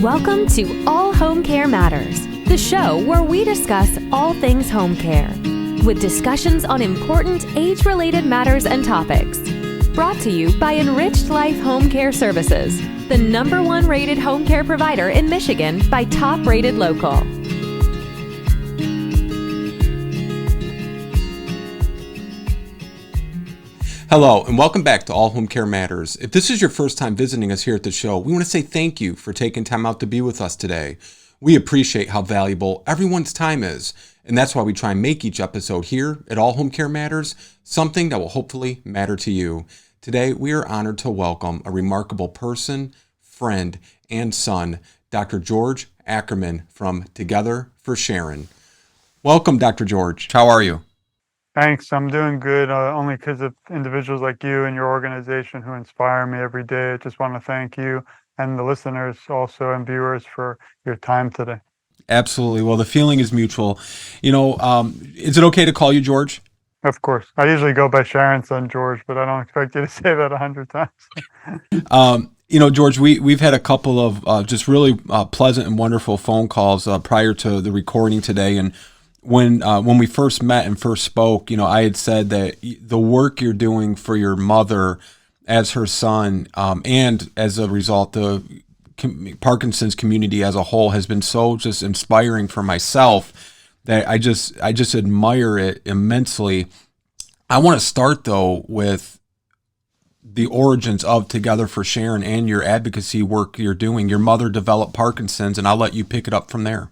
Welcome to All Home Care Matters, the show where we discuss all things home care, with discussions on important age-related matters and topics. Brought to you by Enriched Life Home Care Services, the #1 rated home care provider in Michigan by Top Rated Local. Hello, and welcome back to All Home Care Matters. If this is your first time visiting us here at the show, we want to say thank you for taking time out to be with us today. We appreciate how valuable everyone's time is, and that's why we try and make each episode here at All Home Care Matters something that will hopefully matter to you. Today, we are honored to welcome a remarkable person, friend, and son, Dr. George Ackerman from TogetherForSharon. Welcome, Dr. George. How are you? Thanks. I'm doing good, only because of individuals like you and your organization who inspire me every day. I just want to thank you and the listeners also and viewers for your time today. Absolutely. Well, the feeling is mutual. Is it okay to call you George? Of course. I usually go by Sharon's son, George, but I don't expect you to say that 100 times. George, we've had a couple of just really pleasant and wonderful phone calls prior to the recording today. And when we first met and first spoke, I had said that the work you're doing for your mother as her son, and as a result, the Parkinson's community as a whole has been so just inspiring for myself that I just admire it immensely. I want to start though with the origins of TogetherForSharon and your advocacy work you're doing. Your mother developed Parkinson's, and I'll let you pick it up from there.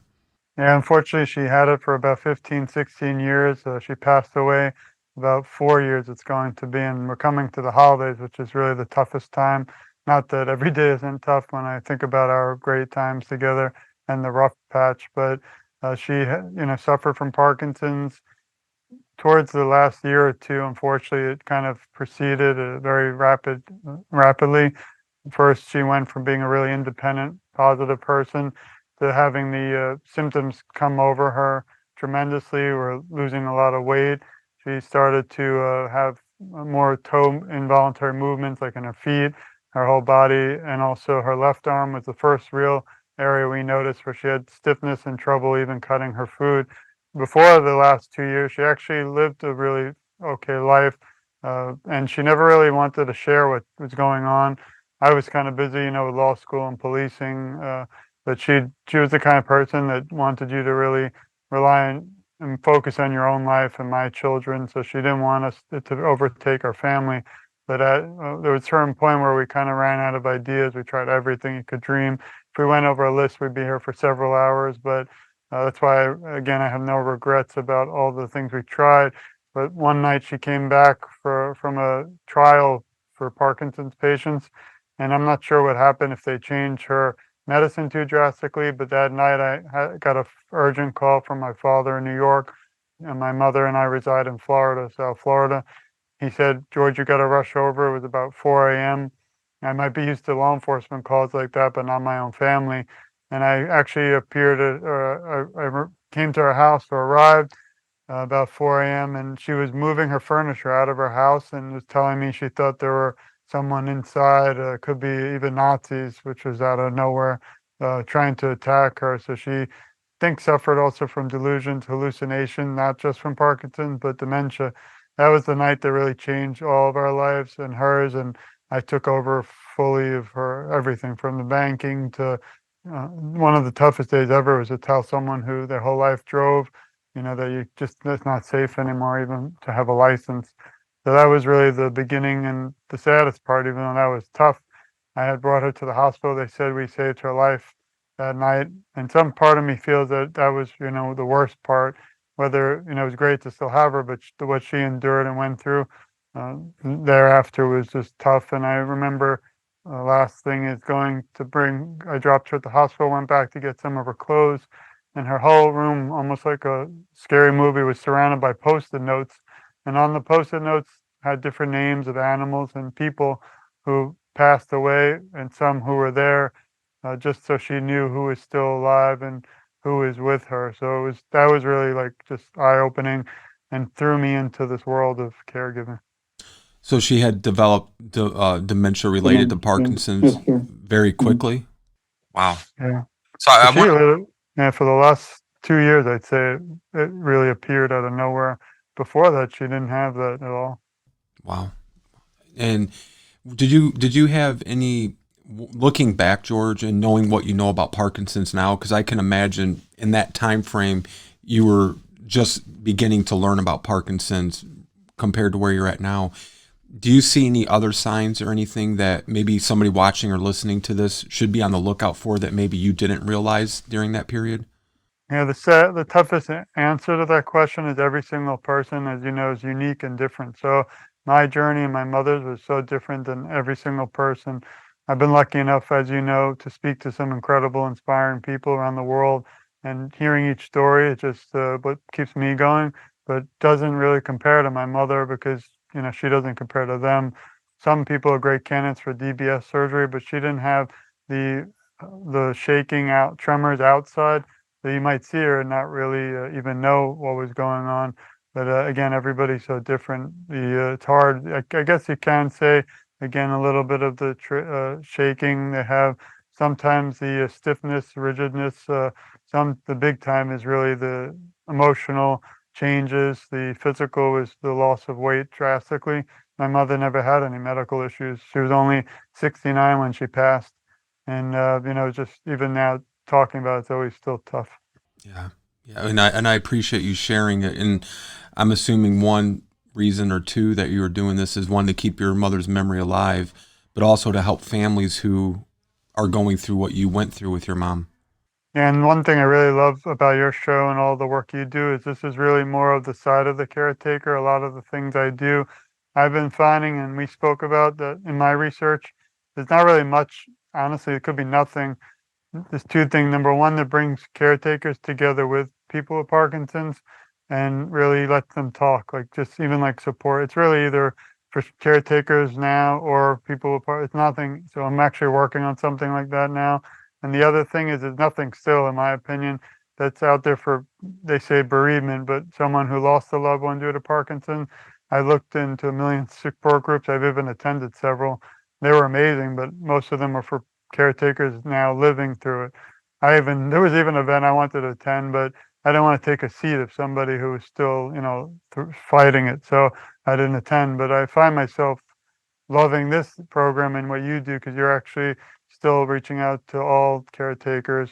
Yeah, unfortunately, she had it for about 15, 16 years. She passed away about 4 years it's going to be, and we're coming to the holidays, which is really the toughest time. Not that every day isn't tough when I think about our great times together and the rough patch, but she suffered from Parkinson's towards the last year or two. Unfortunately, it kind of proceeded very rapidly. First, she went from being a really independent, positive person to having the symptoms come over her tremendously. We're losing a lot of weight. She started to have more toe involuntary movements, like in her feet, her whole body, and also her left arm was the first real area we noticed where she had stiffness and trouble even cutting her food. Before the last 2 years, she actually lived a really okay life, and she never really wanted to share what was going on. I was kind of busy, with law school and policing, but she was the kind of person that wanted you to really rely on and focus on your own life and my children. So she didn't want us to overtake our family. But there was a certain point where we kind of ran out of ideas. We tried everything you could dream. If we went over a list, we'd be here for several hours. But that's why, again, I have no regrets about all the things we tried. But one night she came back from a trial for Parkinson's patients. And I'm not sure what happened, if they changed her medicine too drastically, but that night I got an urgent call from my father in New York, and my mother and I reside in Florida, South Florida. He said, "George, you got to rush over." It was about 4 a.m. I might be used to law enforcement calls like that, but not my own family. And I actually I came to her house or arrived about 4 a.m. and she was moving her furniture out of her house and was telling me she thought there were someone inside, could be even Nazis, which was out of nowhere, trying to attack her. So she thinks suffered also from delusions, hallucination, not just from Parkinson's, but dementia. That was the night that really changed all of our lives and hers. And I took over fully of her, everything from the banking to one of the toughest days ever was to tell someone who their whole life drove, that it's not safe anymore, even to have a license. So that was really the beginning and the saddest part, even though that was tough. I had brought her to the hospital. They said we saved her life that night. And some part of me feels that was, the worst part, whether, it was great to still have her, but what she endured and went through thereafter was just tough. And I remember last thing is I dropped her at the hospital, went back to get some of her clothes, and her whole room, almost like a scary movie, was surrounded by Post-it notes. And on the Post-it notes had different names of animals and people who passed away and some who were there, just so she knew who was still alive and who was with her. So that was really like just eye-opening and threw me into this world of caregiving. So she had developed dementia related to Parkinson's very quickly? Wow. Yeah. So But I she want lived, yeah, for the last 2 years, I'd say it really appeared out of nowhere. Before that, she didn't have that at all. wow. And did you have any looking back, George, and knowing what you know about Parkinson's now? Because I can imagine in that time frame you were just beginning to learn about Parkinson's compared to where you're at now. Do you see any other signs or anything that maybe somebody watching or listening to this should be on the lookout for that maybe you didn't realize during that period? Yeah, the toughest answer to that question is every single person, as you know, is unique and different. So my journey and my mother's was so different than every single person. I've been lucky enough, as you know, to speak to some incredible, inspiring people around the world, and hearing each story is just what keeps me going. But doesn't really compare to my mother because she doesn't compare to them. Some people are great candidates for DBS surgery, but she didn't have the shaking out tremors outside. So you might see her and not really even know what was going on. But again, everybody's so different. It's hard. I guess you can say again a little bit of the shaking. They have sometimes the stiffness, rigidness. The big time is really the emotional changes. The physical is the loss of weight drastically. My mother never had any medical issues. She was only 69 when she passed, and just even now talking about it's always still tough. Yeah. Yeah. And I appreciate you sharing it. And I'm assuming one reason or two that you were doing this is one to keep your mother's memory alive, but also to help families who are going through what you went through with your mom. And one thing I really love about your show and all the work you do is this is really more of the side of the caretaker. A lot of the things I do, I've been finding, and we spoke about that in my research, there's not really much, honestly, it could be nothing. There's two things. Number one, that brings caretakers together with people with Parkinson's and really lets them talk, like just even like support. It's really either for caretakers now or people with it's nothing. So I'm actually working on something like that now. And the other thing is there's nothing still, in my opinion, that's out there for, they say bereavement, but someone who lost a loved one due to Parkinson. I looked into a million support groups. I've even attended several. They were amazing, but most of them are for caretakers now living through it. There was even an event I wanted to attend, but I didn't want to take a seat of somebody who was still, fighting it. So I didn't attend, but I find myself loving this program and what you do because you're actually still reaching out to all caretakers.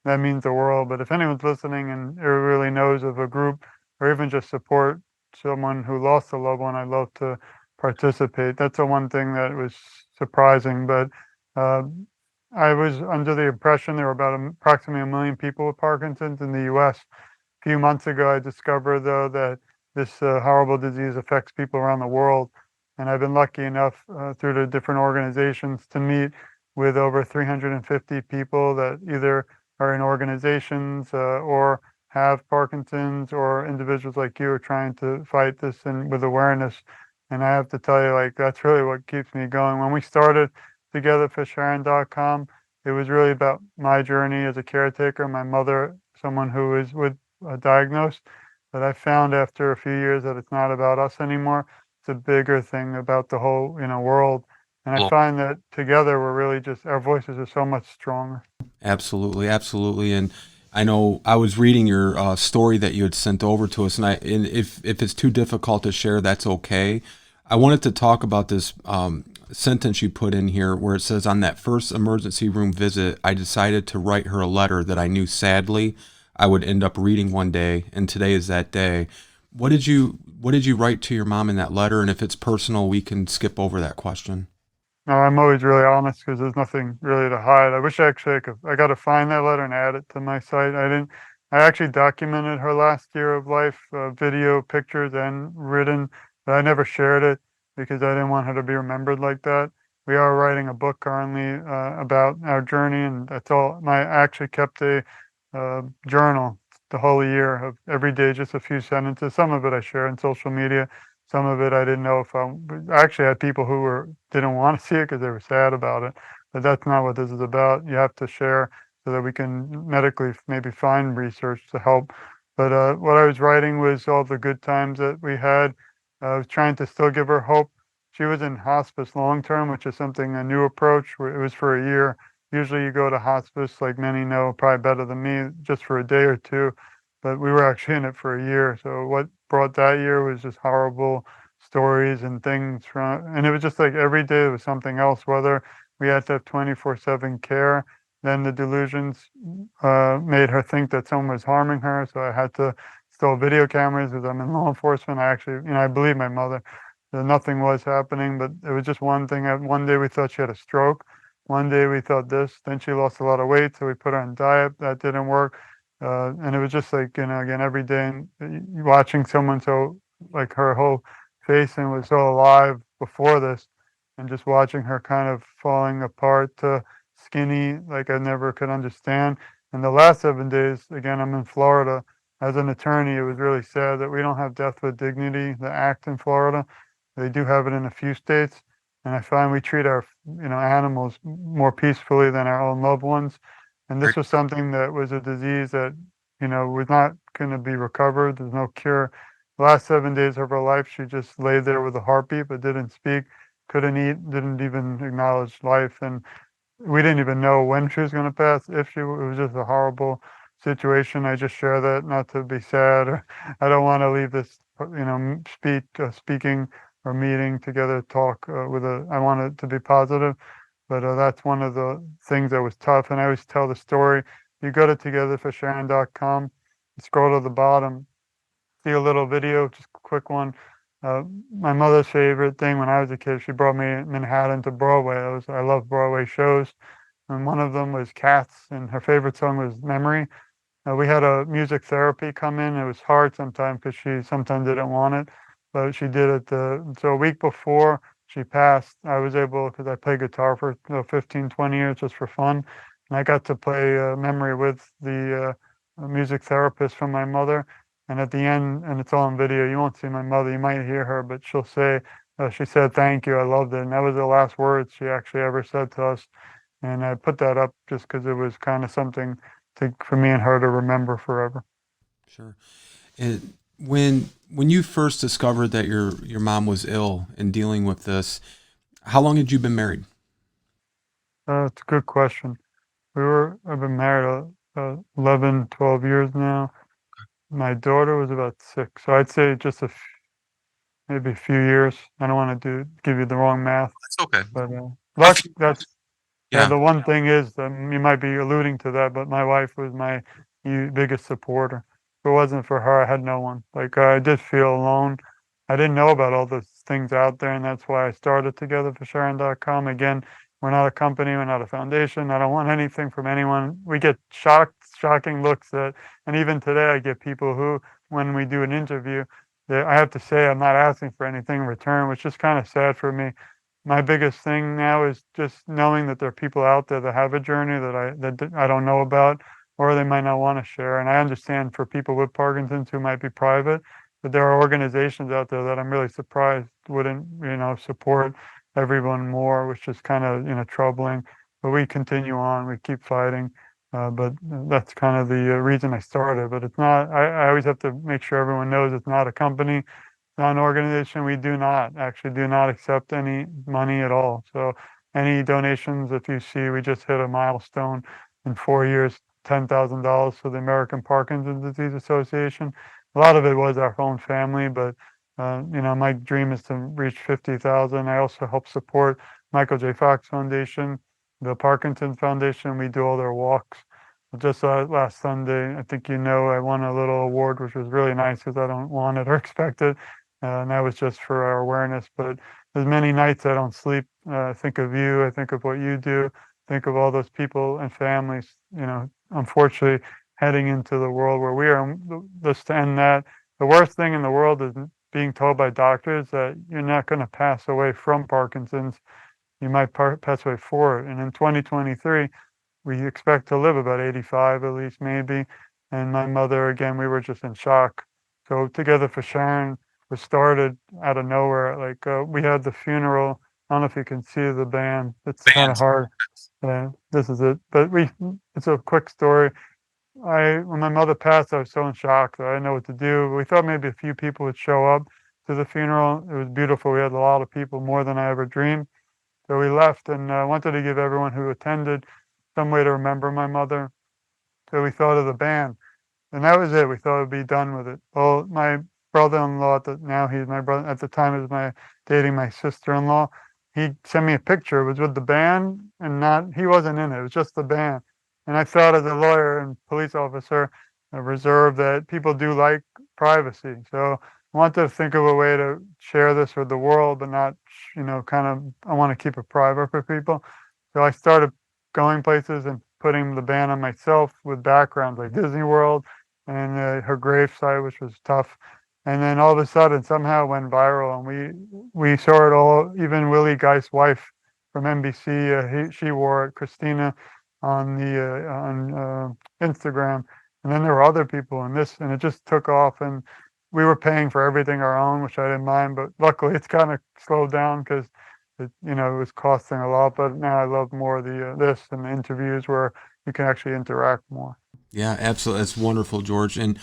That means the world. But if anyone's listening and really knows of a group or even just support someone who lost a loved one, I'd love to participate. That's the one thing that was surprising. But uh, I was under the impression there were about approximately 1 million people with Parkinson's in the U.S. A few months ago, I discovered, though, that this horrible disease affects people around the world. And I've been lucky enough through the different organizations to meet with over 350 people that either are in organizations or have Parkinson's, or individuals like you are trying to fight this and with awareness. And I have to tell you, like, that's really what keeps me going. When we started TogetherForSharon.com, it was really about my journey as a caretaker, my mother, someone who is with diagnosed. But I found after a few years that it's not about us anymore. It's a bigger thing about the whole, world. And I find that together we're really just, our voices are so much stronger. Absolutely, absolutely. And I know I was reading your story that you had sent over to us, and if it's too difficult to share, that's okay. I wanted to talk about this sentence you put in here where it says, "On that first emergency room visit, I decided to write her a letter that I knew sadly I would end up reading one day, and today is that day." What did you write to your mom in that letter? And if it's personal, we can skip over that question. No, I'm always really honest because there's nothing really to hide. I wish actually I got to find that letter and add it to my site. I didn't. I actually documented her last year of life, video, pictures, and written, but I never shared it because I didn't want her to be remembered like that. We are writing a book currently about our journey, and that's all. I actually kept a journal the whole year of every day, just a few sentences. Some of it I share on social media. Some of it I didn't know if I actually had people who didn't want to see it because they were sad about it. But that's not what this is about. You have to share so that we can medically maybe find research to help. But what I was writing was all the good times that we had. I was trying to still give her hope. She was in hospice long term, which is something, a new approach. It was for a year. Usually you go to hospice, like many know, probably better than me, just for a day or two, but we were actually in it for a year. So what brought that year was just horrible stories and things from, and it was just like every day there was something else, whether we had to have 24/7 care. Then the delusions made her think that someone was harming her. So I had to install video cameras because I'm in law enforcement. I actually, I believe my mother, that nothing was happening, but it was just one thing. One day we thought she had a stroke. One day we thought this. Then she lost a lot of weight. So we put her on diet. That didn't work. And it was just like, again, every day and watching someone so like her whole face and was so alive before this and just watching her kind of falling apart to skinny, like I never could understand. And the last 7 days, again, I'm in Florida. As an attorney, it was really sad that we don't have death with dignity, the act in Florida. They do have it in a few states. And I find we treat our, animals more peacefully than our own loved ones. And this was something that was a disease that, was not going to be recovered. There's no cure. The last 7 days of her life, she just lay there with a heartbeat, but didn't speak, couldn't eat, didn't even acknowledge life. And we didn't even know when she was going to pass. If she, it was just a horrible situation. I just share that not to be sad, or I don't want to leave this, speaking or meeting together, talk with a. I want it to be positive, but that's one of the things that was tough. And I always tell the story. You go to TogetherForSharon.com, you scroll to the bottom, see a little video, just a quick one. My mother's favorite thing when I was a kid, she brought me Manhattan to Broadway. I love Broadway shows, and one of them was Cats, and her favorite song was Memory. We had a music therapy come in. It was hard sometimes because she sometimes didn't want it, but she did it. So a week before she passed, I was able, because I played guitar for 15, 20 years just for fun, and I got to play Memory with the music therapist from my mother. And at the end, and it's all on video, you won't see my mother, you might hear her, but she'll say, she said, "Thank you, I loved it." And that was the last words she actually ever said to us. And I put that up just because it was kind of something for me and her to remember forever. Sure. And when you first discovered that your mom was ill and dealing with this, how long had you been married? It's a good question. I've been married 11, 12 years now. My daughter was about 6. So I'd say just maybe a few years. I don't want to give you the wrong math, That's okay. but That's, that's yeah, yeah. the one thing is, you might be alluding to that, but my wife was my biggest supporter. If it wasn't for her, I had no one. Like, I did feel alone. I didn't know about all those things out there, and that's why I started TogetherForSharon.com. Again, we're not a company, we're not a foundation. I don't want anything from anyone. We get shocking looks and even today I get people who, when we do an interview, I have to say I'm not asking for anything in return, which is kind of sad for me. My biggest thing now is just knowing that there are people out there that have a journey that I don't know about, or they might not want to share. And I understand for people with Parkinson's who might be private, but there are organizations out there that I'm really surprised wouldn't, support everyone more, which is kind of, troubling. But we continue on, we keep fighting. But that's kind of the reason I started. But it's not. I always have to make sure everyone knows it's not a company, not an organization. We do not accept any money at all. So any donations, if you see, we just hit a milestone in 4 years, $10,000 for the American Parkinson's Disease Association. A lot of it was our own family, but my dream is to reach 50,000. I also help support Michael J. Fox Foundation, the Parkinson's Foundation. We do all their walks. Just last Sunday, I think I won a little award, which was really nice because I don't want it or expect it. And that was just for our awareness. But there's many nights I don't sleep. I think of you. I think of what you do. Think of all those people and families, unfortunately heading into the world where we are. Just to end that, the worst thing in the world is being told by doctors that you're not going to pass away from Parkinson's. You might pass away for it. And in 2023, we expect to live about 85 at least, maybe. And my mother, again, we were just in shock. So Together for Sharon was started out of nowhere. Like, we had the funeral. I don't know if you can see the band. It's kind of hard. This is it. But it's a quick story. When my mother passed, I was so in shock that I didn't know what to do. We thought maybe a few people would show up to the funeral. It was beautiful. We had a lot of people, more than I ever dreamed. So we left and wanted to give everyone who attended some way to remember my mother. So we thought of the band. And that was it. We thought it'd be done with it. Well, my brother-in-law, now he's my brother, at the time is dating my sister-in-law. He sent me a picture. It was with the band and he wasn't in it. It was just the band. And I thought as a lawyer and police officer, a reserve that people do like privacy. So I want to think of a way to share this with the world, but not, I want to keep it private for people. So I started going places and putting the band on myself with backgrounds like Disney World and her gravesite, which was tough. And then all of a sudden, somehow it went viral, and we saw it all. Even Willie Geist's wife from NBC, she wore it. Christina on the on Instagram, and then there were other people in this, and it just took off. And we were paying for everything our own, which I didn't mind, but luckily it's kind of slowed down because it was costing a lot. But now I love more the this and the interviews where you can actually interact more. Yeah, absolutely. That's wonderful, George. And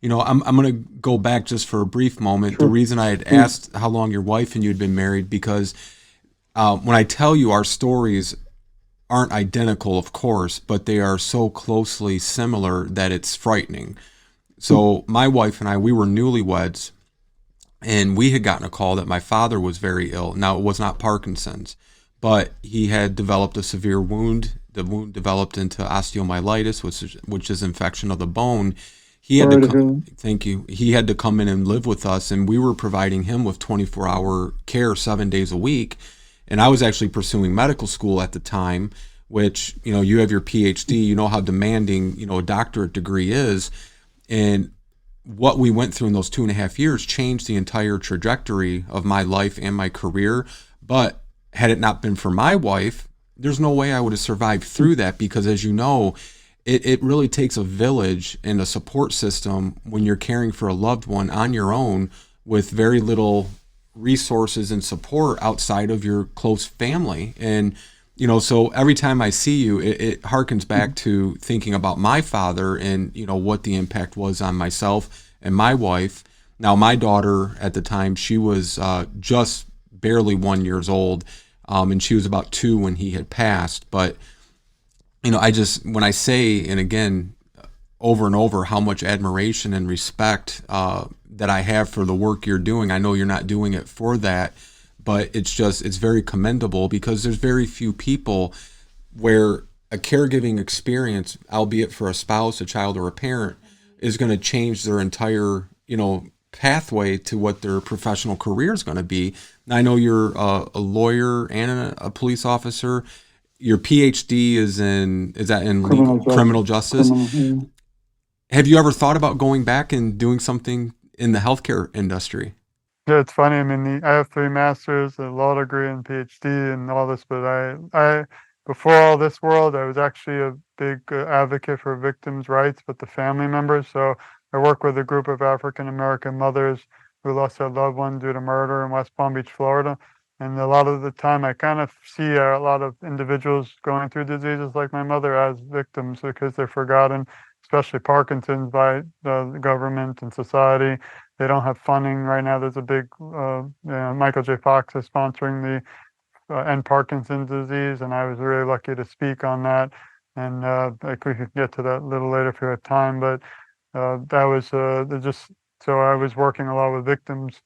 I'm going to go back just for a brief moment. The reason I had asked how long your wife and you had been married, because when I tell you our stories aren't identical, of course, but they are so closely similar that it's frightening. So my wife and I, we were newlyweds, and we had gotten a call that my father was very ill. Now, it was not Parkinson's, but he had developed a severe wound. The wound developed into osteomyelitis, which is infection of the bone. He had to come, thank you. He had to come in and live with us, and we were providing him with 24-hour care 7 days a week. And I was actually pursuing medical school at the time, which, you have your PhD, you know how demanding, a doctorate degree is. And what we went through in those 2.5 years changed the entire trajectory of my life and my career. But had it not been for my wife, there's no way I would have survived through that, because as you know, it really takes a village and a support system when you're caring for a loved one on your own with very little resources and support outside of your close family. And, so every time I see you, it harkens back to thinking about my father and, what the impact was on myself and my wife. Now, my daughter at the time, she was just barely 1 year old. And she was about 2 when he had passed. But, when I say, and again, over and over, how much admiration and respect that I have for the work you're doing. I know you're not doing it for that, but it's very commendable, because there's very few people where a caregiving experience, albeit for a spouse, a child, or a parent, is going to change their entire, pathway to what their professional career is going to be. Now, I know you're a lawyer and a police officer. Your PhD is in criminal justice? Have you ever thought about going back and doing something in the healthcare industry? Yeah, it's funny. I mean, I have 3 masters, a law degree, and PhD, and all this. But I before all this world, I was actually a big advocate for victims' rights, but the family members. So I work with a group of African American mothers who lost their loved one due to murder in West Palm Beach, Florida. And a lot of the time, I kind of see a lot of individuals going through diseases like my mother as victims, because they're forgotten, especially Parkinson's, by the government and society. They don't have funding right now. There's a big, Michael J. Fox is sponsoring the End Parkinson's disease, and I was really lucky to speak on that. And like we could get to that a little later if you have time, but that was so I was working a lot with victims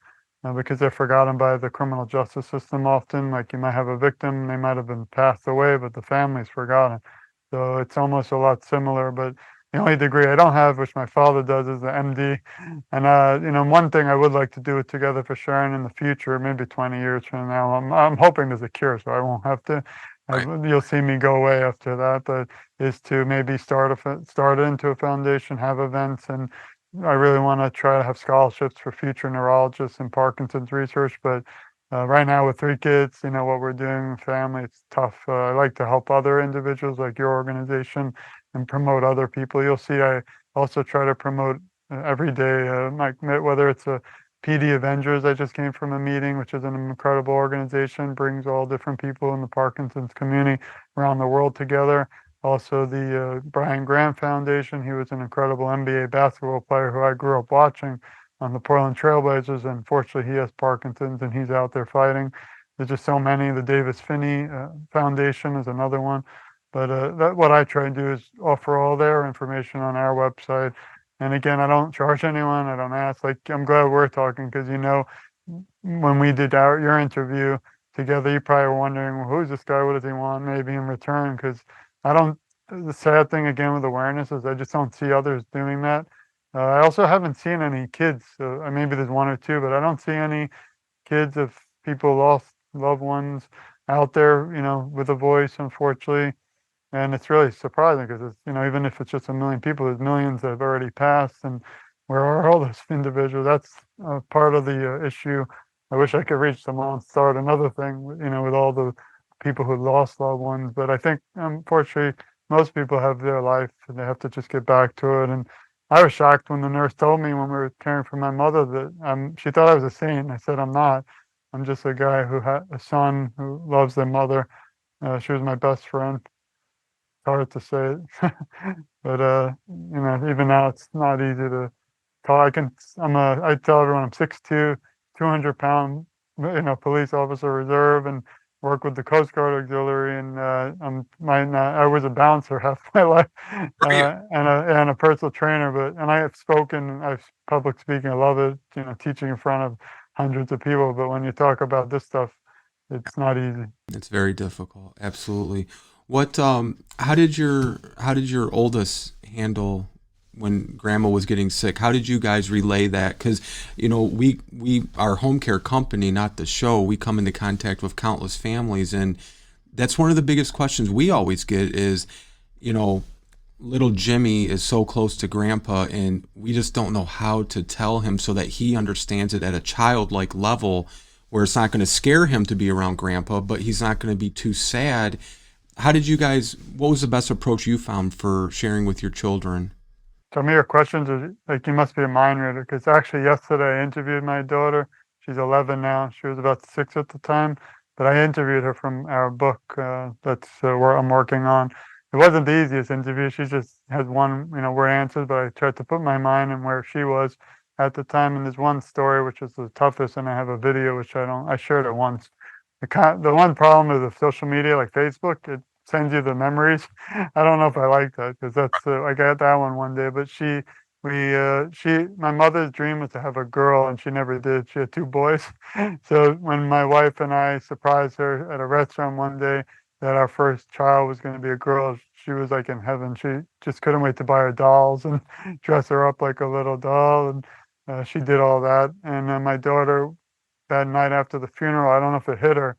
because they're forgotten by the criminal justice system often. Like, you might have a victim, they might have been passed away, but the family's forgotten. So it's almost a lot similar, but the only degree I don't have, which my father does, is the MD. And one thing I would like to do with TogetherForSharon in the future, maybe 20 years from now, I'm hoping there's a cure, so I won't have to. Right. You'll see me go away after that, but is to maybe start it into a foundation, have events, and I really want to try to have scholarships for future neurologists and Parkinson's research. But right now with 3 kids, what we're doing with family, it's tough. I like to help other individuals like your organization and promote other people. You'll see I also try to promote every day, whether it's a PD Avengers. I just came from a meeting, which is an incredible organization, brings all different people in the Parkinson's community around the world together. Also the Brian Graham Foundation. He was an incredible NBA basketball player who I grew up watching on the Portland Trailblazers, and unfortunately he has Parkinson's and he's out there fighting. There's just so many. The Davis Finney Foundation is another one. But what I try to do is offer all their information on our website. And again, I don't charge anyone. I don't ask. Like, I'm glad we're talking because, when we did your interview together, you probably were wondering, well, who's this guy? What does he want? Maybe in return, because I don't. The sad thing again with awareness is I just don't see others doing that. I also haven't seen any kids. Maybe there's one or two, but I don't see any kids of people lost loved ones out there, with a voice, unfortunately. And it's really surprising because even if it's just a million people, there's millions that have already passed. And where are all those individuals? That's part of the issue. I wish I could reach them all and start another thing, with all the people who lost loved ones. But I think, unfortunately, most people have their life and they have to just get back to it. And I was shocked when the nurse told me when we were caring for my mother that she thought I was a saint. I said, I'm not. I'm just a guy who had a son who loves their mother. She was my best friend. Hard to say it, but even now it's not easy to talk. I tell everyone I'm 6'2", 200-pound, police officer reserve, and work with the Coast Guard Auxiliary, and I was a bouncer half my life, Are you? and a personal trainer. And I have spoken, I've public speaking. I love it, teaching in front of hundreds of people. But when you talk about this stuff, it's not easy. It's very difficult. Absolutely. How did your oldest handle when grandma was getting sick? How did you guys relay that? Because, our home care company, not the show, we come into contact with countless families. And that's one of the biggest questions we always get is, little Jimmy is so close to grandpa and we just don't know how to tell him so that he understands it at a childlike level where it's not going to scare him to be around grandpa, but he's not going to be too sad. What was the best approach you found for sharing with your children? Some of your questions are like you must be a mind reader because actually yesterday I interviewed my daughter. She's 11 now. She was about 6 at the time, but I interviewed her from our book that's where I'm working on. It wasn't the easiest interview. She just has one, word answers, but I tried to put my mind in where she was at the time. And there's one story which is the toughest, and I have a video which I shared it once. The one problem with the social media like Facebook, it sends you the memories. I don't know if I like that because that's I got that one day. But my mother's dream was to have a girl, and she never did. She had two boys. So when my wife and I surprised her at a restaurant one day that our first child was going to be a girl, she was like in heaven. She just couldn't wait to buy her dolls and dress her up like a little doll, and she did all that. And my daughter, that night after the funeral, I don't know if it hit her,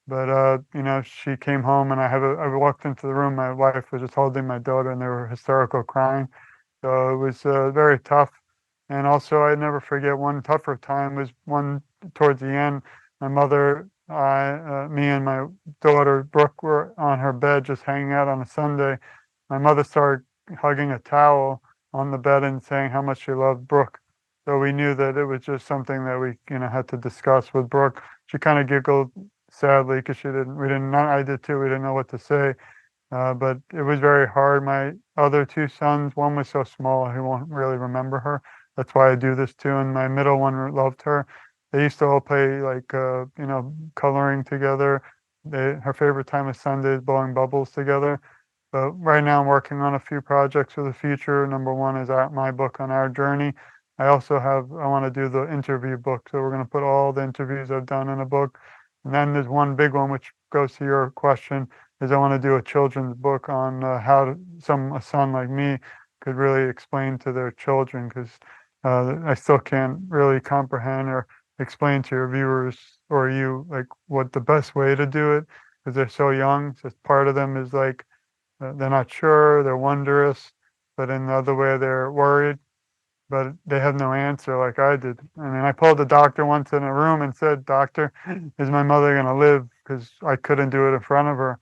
but she came home and I walked into the room. My wife was just holding my daughter, and they were hysterical crying. So it was very tough. And also, I never forget one tougher time was one towards the end. My mother, me and my daughter Brooke were on her bed just hanging out on a Sunday. My mother started hugging a towel on the bed and saying how much she loved Brooke. So we knew that it was just something that we had to discuss with Brooke. She kind of giggled sadly because we didn't, I did too. We didn't know what to say. But it was very hard. My other two sons, one was so small, he won't really remember her. That's why I do this too. And my middle one loved her. They used to all play like, coloring together. Her favorite time of Sunday is blowing bubbles together. But right now I'm working on a few projects for the future. Number one is my book on our journey. I want to do the interview book. So we're going to put all the interviews I've done in a book. And then there's one big one, which goes to your question, is I want to do a children's book on how a son like me could really explain to their children, because I still can't really comprehend or explain to your viewers or you like what the best way to do it, because they're so young. So part of them is like they're not sure, they're wondrous, but in the other way they're worried, but they have no answer like I did. I mean, I pulled the doctor once in a room and said, "Doctor, is my mother going to live?" Because I couldn't do it in front of her,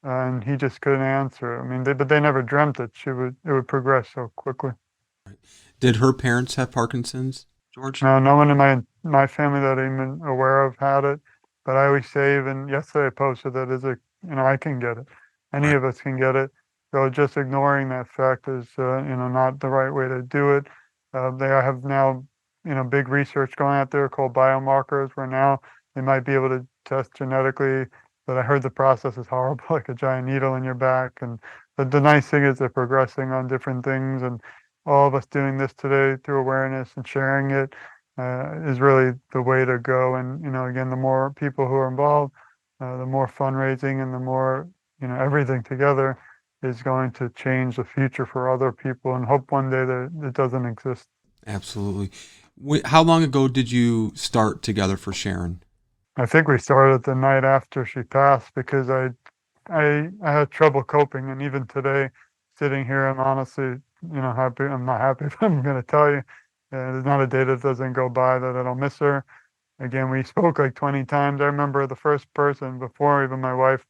and he just couldn't answer. I mean, but they never dreamt that it would progress so quickly. Did her parents have Parkinson's, George? No, no one in my family that I'm even aware of had it, but I always say, even yesterday I posted that I can get it. Any Right. of us can get it. So just ignoring that fact is, not the right way to do it. They have now, big research going out there called biomarkers, where now they might be able to test genetically but I heard the process is horrible, like a giant needle in your back. And the nice thing is they're progressing on different things, and all of us doing this today through awareness and sharing it is really the way to go. And again, the more people who are involved, the more fundraising and the more everything together is going to change the future for other people, and hope one day that it doesn't exist. Absolutely. How long ago did you start Together for Sharon? I think we started the night after she passed because I had trouble coping, and even today, sitting here, I'm honestly, happy. I'm not happy, but I'm going to tell you, there's not a day that doesn't go by that I don't miss her. Again, we spoke like 20 times. I remember the first person before even my wife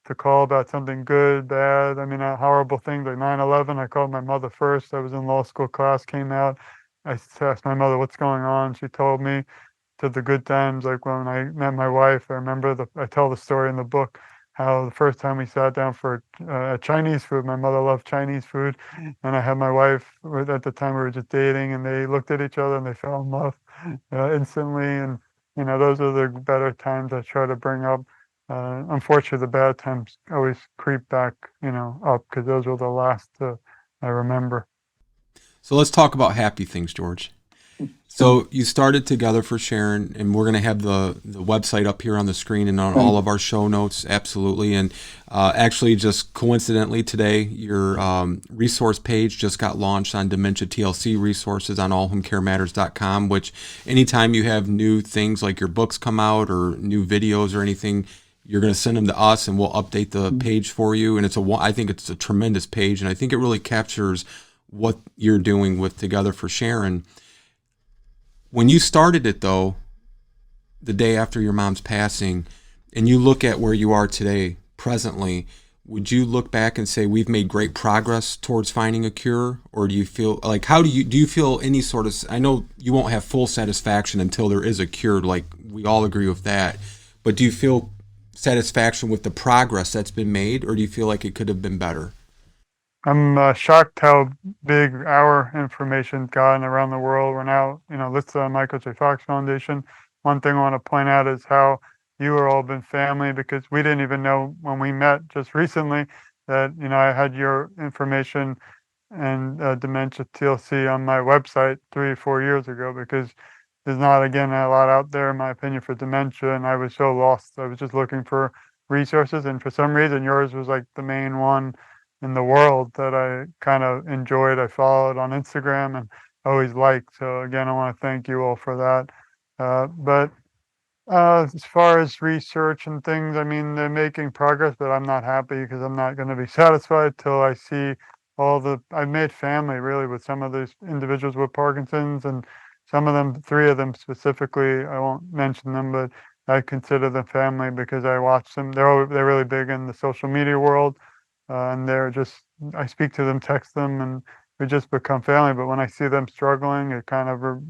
to call about something good, bad. I mean, horrible things like 9/11. I called my mother first. I was in law school, class came out. I asked my mother what's going on. She told me, to the good times, like when I met my wife. I remember I tell the story in the book how the first time we sat down for Chinese food, my mother loved Chinese food, and I had my wife. At the time we were just dating, and they looked at each other and they fell in love instantly. And those are the better times I try to bring up. Unfortunately, the bad times always creep back, up, because those were the last I remember. So let's talk about happy things, George. So you started Together for Sharon, and we're going to have the website up here on the screen and on all of our show notes, absolutely. And actually, just coincidentally today, your resource page just got launched on Dementia TLC resources on allhomecarematters.com, which anytime you have new things like your books come out or new videos or anything, you're going to send them to us and we'll update the page for you. And I think it's a tremendous page, and I think it really captures what you're doing with Together for Sharon. When you started it, though, the day after your mom's passing, and you look at where you are today, presently, would you look back and say we've made great progress towards finding a cure? Or do you feel like, do you feel any sort of, I know you won't have full satisfaction until there is a cure, like we all agree with that, but do you feel satisfaction with the progress that's been made, or do you feel like it could have been better? I'm shocked how big our information's gotten around the world. We're now, listed on Michael J. Fox Foundation. One thing I want to point out is how you are all been family, because we didn't even know when we met just recently that, I had your information and Dementia TLC on my website 3 or 4 years ago, because there's not, again, a lot out there, in my opinion, for dementia. And I was so lost. I was just looking for resources. And for some reason, yours was like the main one in the world that I kind of enjoyed. I followed on Instagram and always liked. So again, I want to thank you all for that. But as far as research and things, I mean, they're making progress, but I'm not happy because I'm not going to be satisfied till I see I've made family really with some of these individuals with Parkinson's, and some of them, 3 of them specifically, I won't mention them, but I consider them family because I watch them. They're really big in the social media world. And I speak to them, text them, and we just become family. But when I see them struggling, it kind of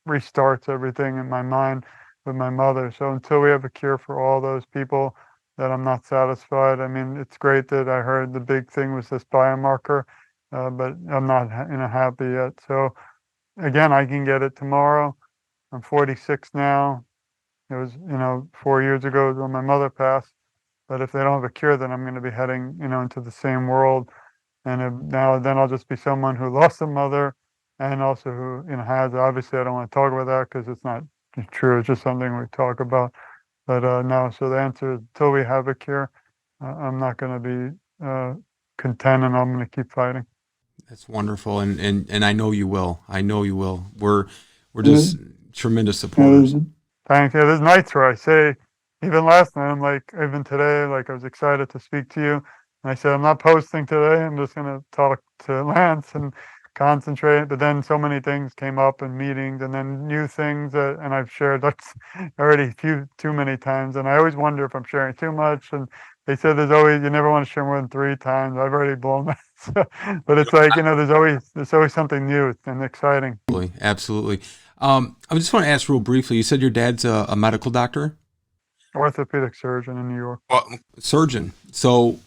restarts everything in my mind with my mother. So until we have a cure for all those people, that I'm not satisfied. I mean, it's great that I heard the big thing was this biomarker, but I'm not happy yet. So again, I can get it tomorrow. I'm 46 now. It was 4 years ago when my mother passed. But if they don't have a cure, then I'm going to be heading, into the same world. And then I'll just be someone who lost a mother, and also who, has. Obviously, I don't want to talk about that because it's not true. It's just something we talk about. But no. So the answer is, until we have a cure, I'm not going to be content, and I'm going to keep fighting. That's wonderful, and I know you will. I know you will. We're just tremendous supporters. Thanks. Yeah, there's nights where I say, even last night, I'm like, even today, like I was excited to speak to you. And I said, I'm not posting today. I'm just going to talk to Lance and concentrate. But then so many things came up in meetings, and then new things and I've shared that's already too many times. And I always wonder if I'm sharing too much. And they said you never want to share more than 3 times. I've already blown that. But it's like, there's always something new and exciting. Absolutely. I just want to ask real briefly, you said your dad's a medical doctor? Orthopedic surgeon in New York. Surgeon. So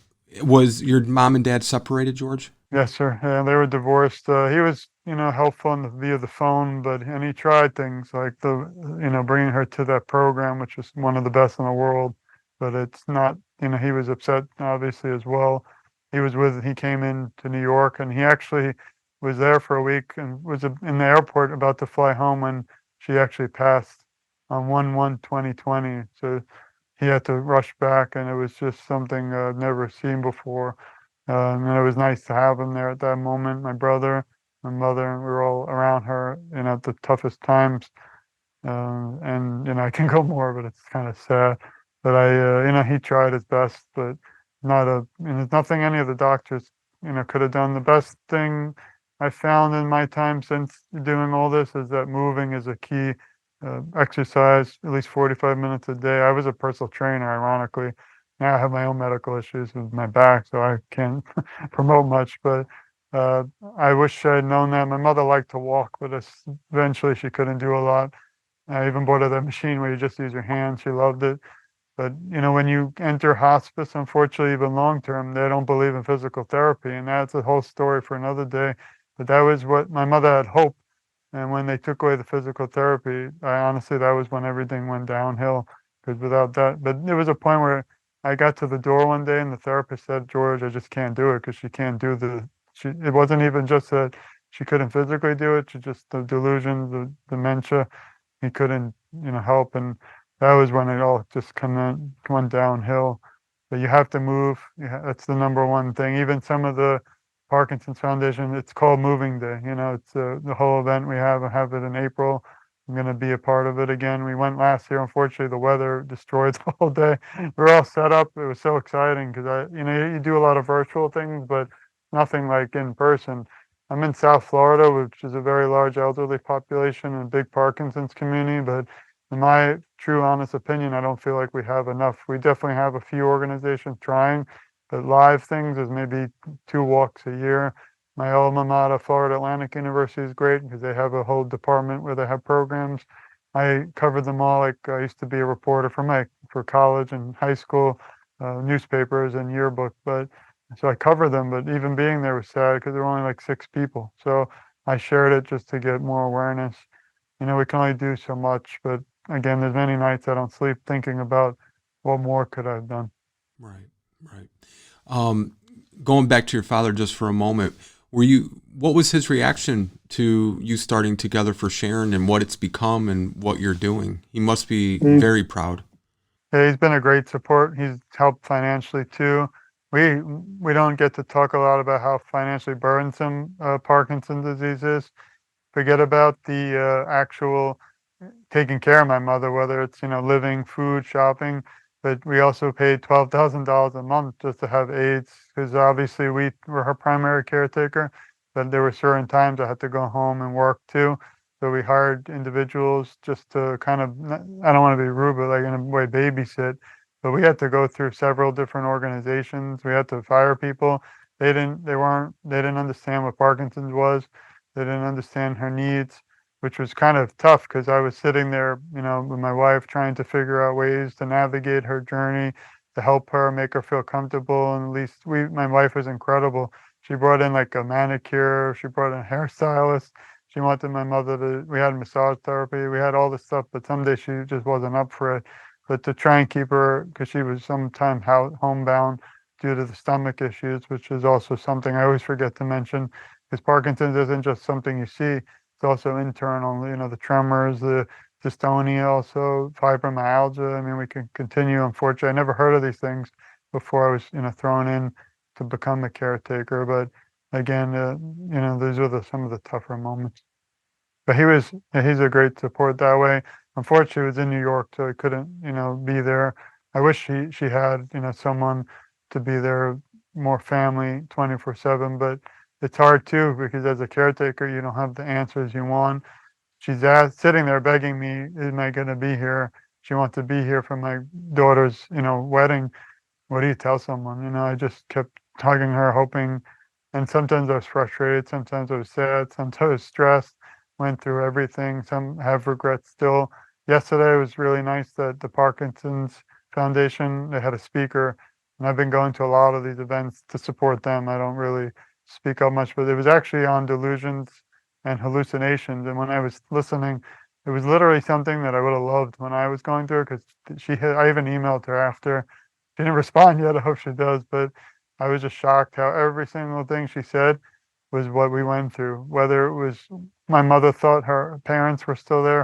was your mom and dad separated, George? Yes, sir. Yeah, they were divorced. He was, helpful via the phone, and he tried things like bringing her to that program, which was one of the best in the world. but it's not, he was upset obviously as well. He came in to New York, and he actually was there for a week and was in the airport about to fly home when she actually passed on 1/1/2020. So he had to rush back, and it was just something I've never seen before. And it was nice to have him there at that moment. My brother, my mother, we were all around her, at the toughest times. And I can go more, but it's kind of sad. But he tried his best, but there's nothing any of the doctors, could have done. The best thing I found in my time since doing all this is that moving is a key. Exercise at least 45 minutes a day. I was a personal trainer, ironically. Now I have my own medical issues with my back, so I can't promote much. But uh, I wish I'd known that. My mother liked to walk, but eventually she couldn't do a lot. I even bought her that machine where you just use your hands. She loved it. But when you enter hospice, unfortunately, even long term, they don't believe in physical therapy, and that's a whole story for another day. But that was what my mother had hoped. And when they took away the physical therapy, that was when everything went downhill. Because without that, but there was a point where I got to the door one day, and the therapist said, "George, I just can't do it because she can't do it wasn't even just that she couldn't physically do it; she just the delusions, the dementia, he couldn't, help." And that was when it all just went downhill. But you have to move. That's the number one thing. Even some of the Parkinson's Foundation, it's called Moving Day. It's the whole event we have. I have it in April. I'm going to be a part of it again. We went last year. Unfortunately, the weather destroyed the whole day. We're all set up. It was so exciting because you do a lot of virtual things, but nothing like in person. I'm in South Florida, which is a very large elderly population and a big Parkinson's community. But in my true, honest opinion, I don't feel like we have enough. We definitely have a few organizations trying, but live things is maybe 2 walks a year. My alma mater, Florida Atlantic University, is great because they have a whole department where they have programs. I covered them all. Like I used to be a reporter for college and high school newspapers and yearbook, but so I covered them. But even being there was sad because there were only like 6 people. So I shared it just to get more awareness. We can only do so much, but again, there's many nights I don't sleep thinking about what more could I have done. Right, right. Going back to your father just for a moment, what was his reaction to you starting Together for Sharon and what it's become and what you're doing? He must be very proud. Yeah, he's been a great support. He's helped financially too. We don't get to talk a lot about how financially burdensome Parkinson's disease is. Forget about the actual taking care of my mother, whether it's, living, food, shopping, but we also paid $12,000 a month just to have aides because obviously we were her primary caretaker, but there were certain times I had to go home and work too. So we hired individuals just to kind of, I don't want to be rude, but like in a way babysit. But we had to go through several different organizations. We had to fire people. They didn't understand what Parkinson's was. They didn't understand her needs, which was kind of tough because I was sitting there, with my wife trying to figure out ways to navigate her journey, to help her, make her feel comfortable. And at least my wife was incredible. She brought in like a manicure, she brought in a hairstylist. She wanted my mother we had massage therapy, we had all this stuff, but someday she just wasn't up for it. But to try and keep her, because she was sometimes homebound due to the stomach issues, which is also something I always forget to mention, because Parkinson's isn't just something you see, it's also internal, the tremors, the dystonia, also fibromyalgia. I mean, we can continue. Unfortunately, I never heard of these things before I was, thrown in to become a caretaker. But again, these were some of the tougher moments. But he's a great support that way. Unfortunately, he was in New York, so he couldn't, be there. I wish she had, someone to be there, more family 24/7, but it's hard too because as a caretaker, you don't have the answers you want. She's sitting there begging me, "Am I going to be here?" She wants to be here for my daughter's, wedding. What do you tell someone? I just kept hugging her, hoping. And sometimes I was frustrated. Sometimes I was sad. Sometimes I was stressed. Went through everything. Some have regrets still. Yesterday was really nice that the Parkinson's Foundation, they had a speaker, and I've been going to a lot of these events to support them. I don't really speak up much, but it was actually on delusions and hallucinations. And when I was listening, it was literally something that I would have loved when I was going through it, because I even emailed her after. She didn't respond yet. I hope she does, but I was just shocked how every single thing she said was what we went through. Whether it was my mother thought her parents were still there,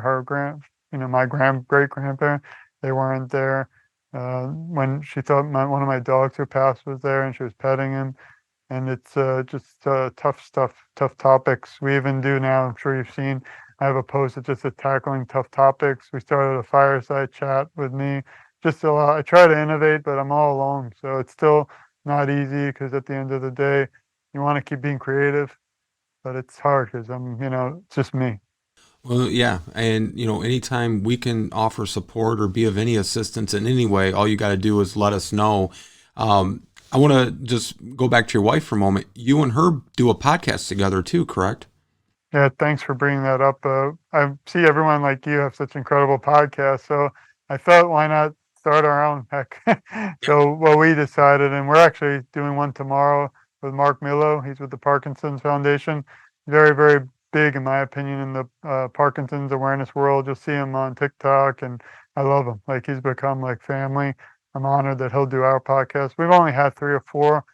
my great grandparent, they weren't there. When she thought one of my dogs who passed was there, and she was petting him, and it's just tough stuff, tough topics. We even do now. I'm sure you've seen. I have a post that just said tackling tough topics. We started a fireside chat with me. Just a lot. I try to innovate, but I'm all alone, so it's still not easy, because at the end of the day, you want to keep being creative, but it's hard because it's just me. Well, yeah, and anytime we can offer support or be of any assistance in any way, all you got to do is let us know. I want to just go back to your wife for a moment. You and her do a podcast together too, correct? Yeah, thanks for bringing that up. I see everyone like you have such incredible podcasts, so I thought, why not start our own? Heck, so what we decided, and we're actually doing one tomorrow with Mark Millo. He's with the Parkinsons Foundation. Very, very big, in my opinion, in the Parkinson's awareness world. You'll see him on TikTok, and I love him. Like, he's become like family. I'm honored that he'll do our podcast. We've only had 3 or 4.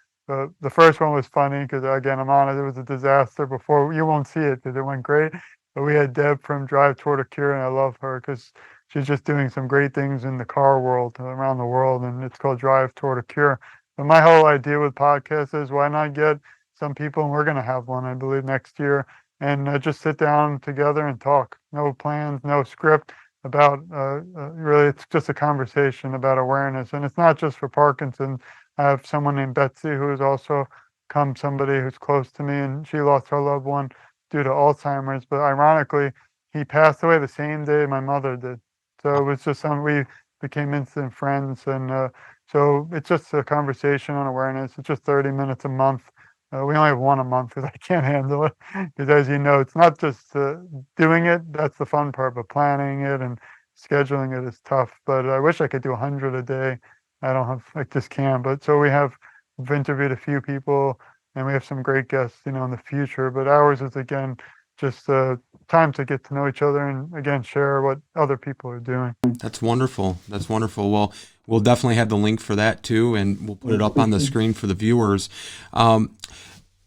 The first one was funny because, again, I'm honest, it was a disaster before. You won't see it because it went great. But we had Deb from Drive Toward a Cure, and I love her because she's just doing some great things in the car world around the world, and it's called Drive Toward a Cure. But my whole idea with podcasts is, why not get some people, and we're going to have one, I believe, next year, and just sit down together and talk. No plans, no script about, really, it's just a conversation about awareness. And it's not just for Parkinson's. I have someone named Betsy who has also somebody who's close to me, and she lost her loved one due to Alzheimer's. But ironically, he passed away the same day my mother did. So it was just we became instant friends. And so it's just a conversation on awareness. It's just 30 minutes a month. We only have one a month because I can't handle it. Because, as you know, it's not just doing it. That's the fun part, but planning it and scheduling it is tough. But I wish I could do 100 a day. I just can't. But so we've interviewed a few people, and we have some great guests, in the future. But ours is, again, just time to get to know each other and, again, share what other people are doing. That's wonderful. That's wonderful. Well, we'll definitely have the link for that too, and we'll put it up on the screen for the viewers.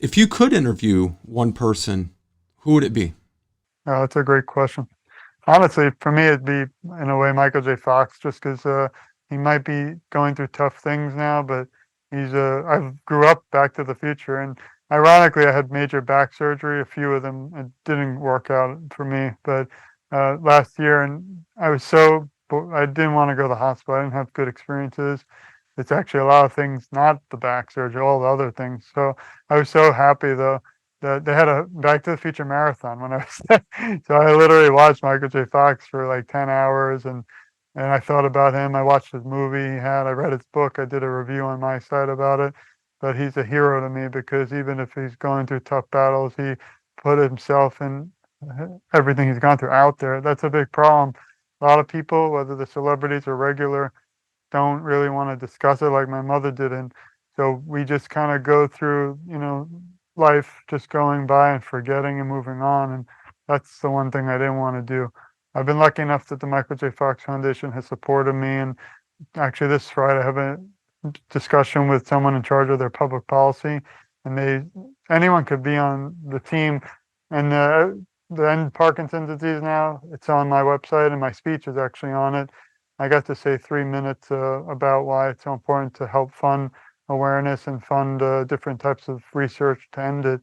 If you could interview one person, who would it be? Oh, that's a great question. Honestly, for me, it'd be, in a way, Michael J. Fox, just because he might be going through tough things now, but I grew up Back to the Future, and ironically, I had major back surgery, a few of them. It didn't work out for me, but last year, and I didn't want to go to the hospital. I didn't have good experiences. It's actually a lot of things, not the back surgery, all the other things. So I was so happy, though, that they had a Back to the Future marathon when I was there. So I literally watched Michael J. Fox for like 10 hours, and I thought about him. I watched his movie he had. I read his book. I did a review on my site about it. But he's a hero to me, because even if he's going through tough battles, he put himself and everything he's gone through out there. That's a big problem. A lot of people, whether the celebrities or regular, don't really want to discuss it like my mother did. And so we just kind of go through, life just going by and forgetting and moving on. And that's the one thing I didn't want to do. I've been lucky enough that the Michael J. Fox Foundation has supported me. And actually, this Friday, I have a discussion with someone in charge of their public policy. And anyone could be on the team. And the End Parkinson's Disease now, it's on my website, and my speech is actually on it. I got to say 3 minutes about why it's so important to help fund awareness and fund different types of research to end it.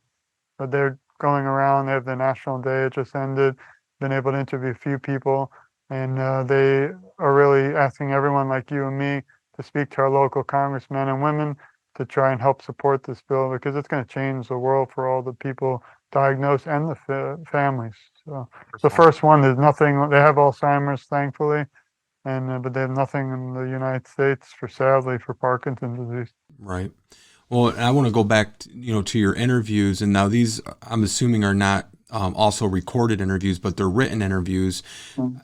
But they're going around. They have the National Day. It just ended. Been able to interview a few people, and they are really asking everyone like you and me to speak to our local congressmen and women to try and help support this bill, because it's going to change the world for all the people diagnosed and the families. So the first one, there's nothing. They have Alzheimer's, thankfully. But they have nothing in the United States sadly for Parkinson's disease. Right. Well, I want to go back, to your interviews, and now these, I'm assuming, are not also recorded interviews, but they're written interviews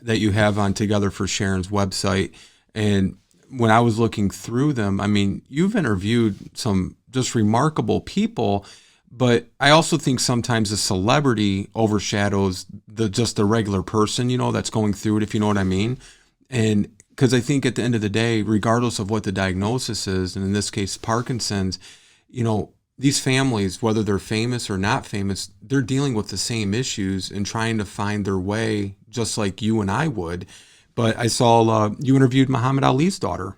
that you have on Together for Sharon's website. And when I was looking through them, I mean, you've interviewed some just remarkable people, But I also think sometimes the celebrity overshadows the regular person, that's going through it, if you know what I mean. And because I think at the end of the day, regardless of what the diagnosis is, and in this case, Parkinson's, these families, whether they're famous or not famous, they're dealing with the same issues and trying to find their way just like you and I would. But I saw you interviewed Muhammad Ali's daughter.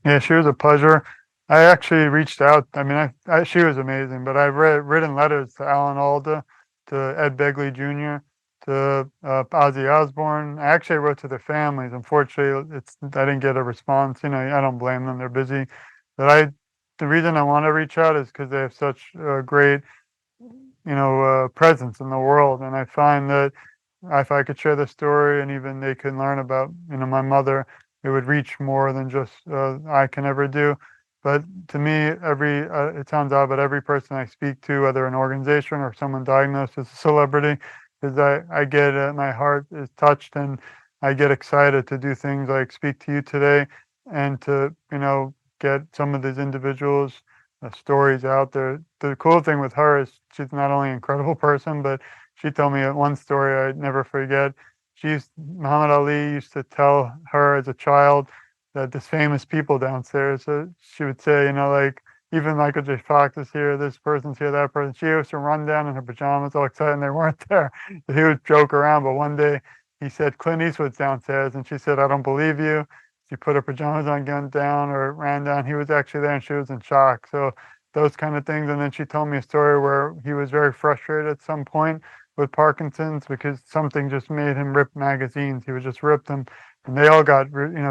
Yeah, she was a pleasure. I actually reached out. I mean, she was amazing, but I've written letters to Alan Alda, to Ed Begley Jr., to Ozzy Osbourne. I actually wrote to their families. Unfortunately, I didn't get a response. I don't blame them; they're busy. But the reason I want to reach out is because they have such great, presence in the world, and I find that if I could share the story and even they can learn about, my mother, it would reach more than just I can ever do. But to me, it sounds odd, but every person I speak to, whether an organization or someone diagnosed as a celebrity, is I get my heart is touched and I get excited to do things like speak to you today and to get some of these individuals stories out there. The cool thing with her is she's not only an incredible person, but she told me one story I'd never forget. Muhammad Ali used to tell her as a child that this famous people downstairs, she would say, like, even Michael J. Fox is here, this person's here, that person. She used to run down in her pajamas all excited and they weren't there. He would joke around, but one day he said, Clint Eastwood's downstairs. And she said, I don't believe you. She put her pajamas on, went down or ran down. He was actually there and she was in shock. So those kind of things. And then she told me a story where he was very frustrated at some point with Parkinson's because something just made him rip magazines. He would just rip them, and they all got,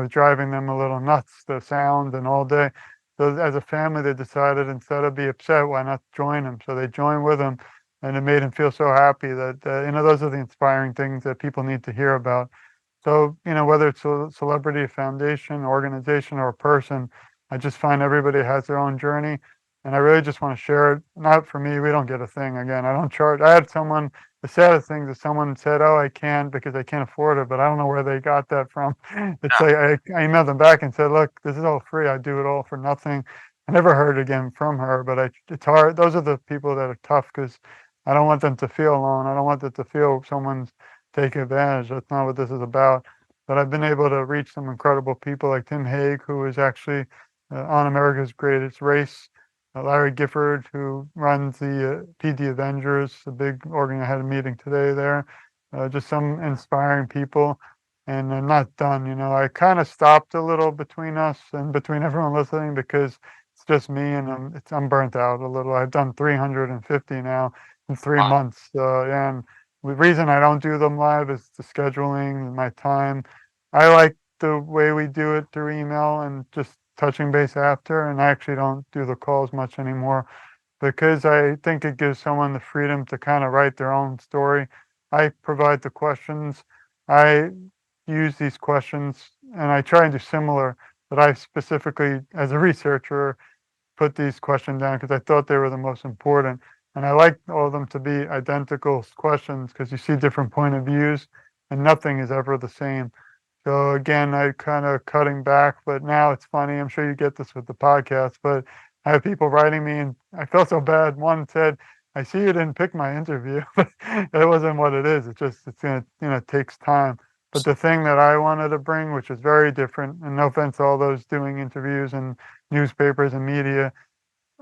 driving them a little nuts, the sound and all day. So as a family, they decided instead of be upset, why not join him? So they joined with him, and it made him feel so happy that, those are the inspiring things that people need to hear about. So, whether it's a celebrity, a foundation, organization, or a person, I just find everybody has their own journey. And I really just want to share it. Not for me, we don't get a thing. Again, I don't charge. I had someone, the saddest thing is someone said, oh, I can't because I can't afford it, but I don't know where they got that from. It's like I emailed them back and said, look, this is all free. I do it all for nothing. I never heard again from her, but it's hard. Those are the people that are tough because I don't want them to feel alone. I don't want them to feel someone's taking advantage. That's not what this is about. But I've been able to reach some incredible people like Tim Hague, who is actually on America's Greatest Race. Larry Gifford, who runs the PD Avengers, a big organ. I had a meeting today there. Just some inspiring people. And I'm not done. I kind of stopped a little between us and between everyone listening because it's just me and I'm burnt out a little. I've done 350 now in 3 months. And the reason I don't do them live is the scheduling, my time. I like the way we do it through email and just touching base after, and I actually don't do the calls much anymore because I think it gives someone the freedom to kind of write their own story. I provide the questions. I use these questions and I try and do similar, but I specifically, as a researcher, put these questions down because I thought they were the most important. And I like all of them to be identical questions because you see different point of views and nothing is ever the same. So again, I kind of cutting back, but now it's funny. I'm sure you get this with the podcast, but I have people writing me and I felt so bad. One said, I see you didn't pick my interview, but it wasn't what it is. It's going to, it takes time. But the thing that I wanted to bring, which is very different, and no offense to all those doing interviews and newspapers and media,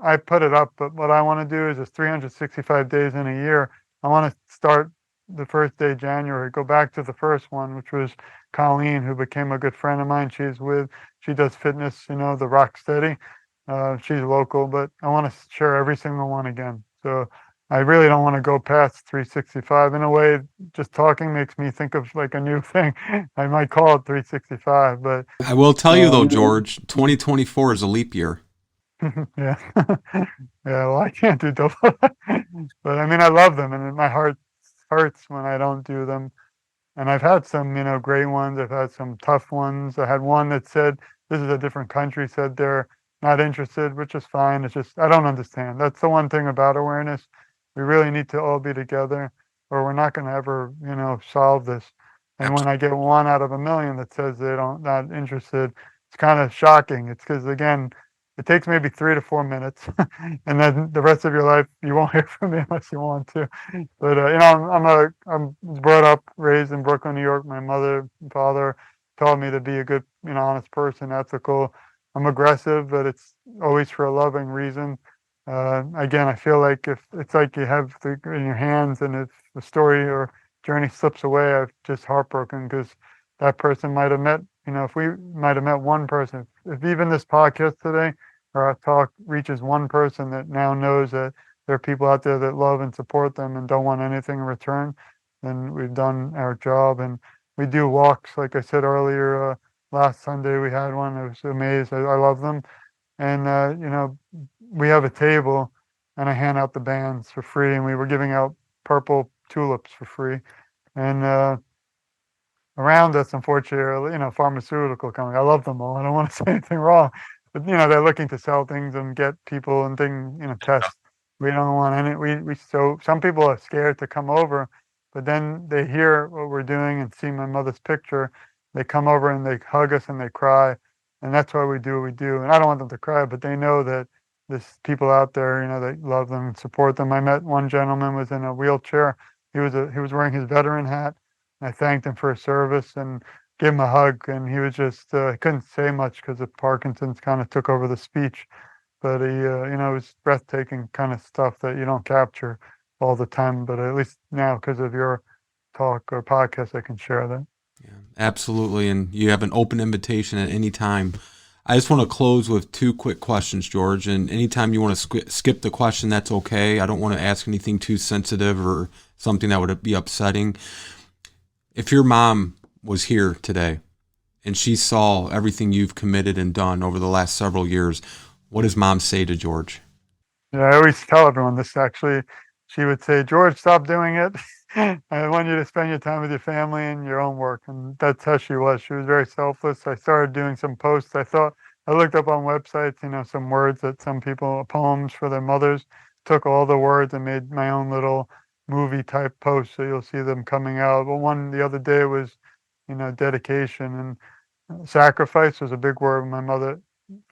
I put it up, but what I want to do is just 365 days in a year. I want to start the first day of January, go back to the first one, which was Colleen, who became a good friend of mine. She does fitness, the Rock Steady. She's local, but I want to share every single one again. So I really don't want to go past 365. In a way, just talking makes me think of like a new thing. I might call it 365, but I will tell you though, George, 2024 is a leap year. yeah. Yeah, well, I can't do double. But I mean, I love them and my heart hurts when I don't do them. And I've had some, great ones. I've had some tough ones. I had one that said, this is a different country, said they're not interested, which is fine. It's just, I don't understand. That's the one thing about awareness. We really need to all be together or we're not going to ever, solve this. And when I get one out of a million that says not interested, it's kind of shocking. It's because, again, it takes maybe 3 to 4 minutes, and then the rest of your life you won't hear from me unless you want to. But I'm brought up, raised in Brooklyn, New York. My mother and father taught me to be a good, honest person, ethical. I'm aggressive, but it's always for a loving reason. Again, I feel like if it's like you have in your hands, and if the story or journey slips away, I'm just heartbroken because that person might have met, if we might have met one person, if even this podcast today or our talk reaches one person that now knows that there are people out there that love and support them and don't want anything in return, then we've done our job. And we do walks, like I said earlier. Last Sunday we had one. I was amazed. I love them. And we have a table, and I hand out the bands for free, and we were giving out purple tulips for free. And around us, unfortunately, pharmaceutical companies. I love them all. I don't want to say anything wrong, but they're looking to sell things and get people and tests. We don't want any. So some people are scared to come over, but then they hear what we're doing and see my mother's picture. They come over and they hug us and they cry, and that's why we do what we do. And I don't want them to cry, but they know that there's people out there, that love them and support them. I met one gentleman was in a wheelchair. He was wearing his veteran hat. I thanked him for his service and gave him a hug, and he was just couldn't say much because of Parkinson's kind of took over the speech. But he, it was breathtaking kind of stuff that you don't capture all the time. But at least now, because of your talk or podcast, I can share that. Yeah, absolutely. And you have an open invitation at any time. I just want to close with 2 quick questions, George. And anytime you want to skip the question, that's okay. I don't want to ask anything too sensitive or something that would be upsetting. If your mom was here today and she saw everything you've committed and done over the last several years, what does mom say to George? Yeah, I always tell everyone this actually. She would say, George, stop doing it. I want you to spend your time with your family and your own work. And that's how she was. She was very selfless. I started doing some posts. I looked up on websites, some words that some people, poems for their mothers, took all the words and made my own little movie type posts. So you'll see them coming out. But one the other day was, dedication and sacrifice was a big word. My mother,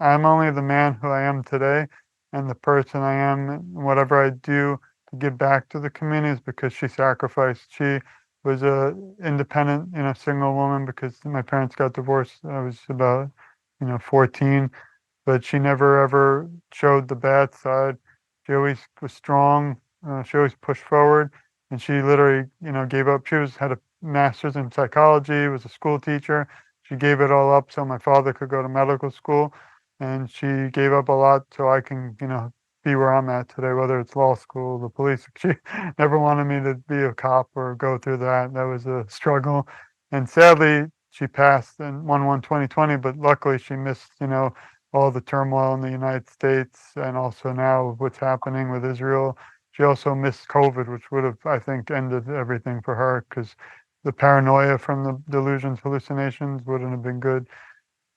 I'm only the man who I am today and the person I am, and whatever I do to give back to the community is because she sacrificed. She was a independent, single woman because my parents got divorced. I was about, 14, but she never ever showed the bad side. She always was strong. She always pushed forward, and she literally, gave up. She had a master's in psychology, was a school teacher. She gave it all up so my father could go to medical school, and she gave up a lot so I can, be where I'm at today, whether it's law school, the police. She never wanted me to be a cop or go through that. That was a struggle. And sadly, she passed in 1/1/2020, but luckily she missed, all the turmoil in the United States and also now what's happening with Israel. She also missed COVID, which would have, I think, ended everything for her because the paranoia from the delusions, hallucinations wouldn't have been good.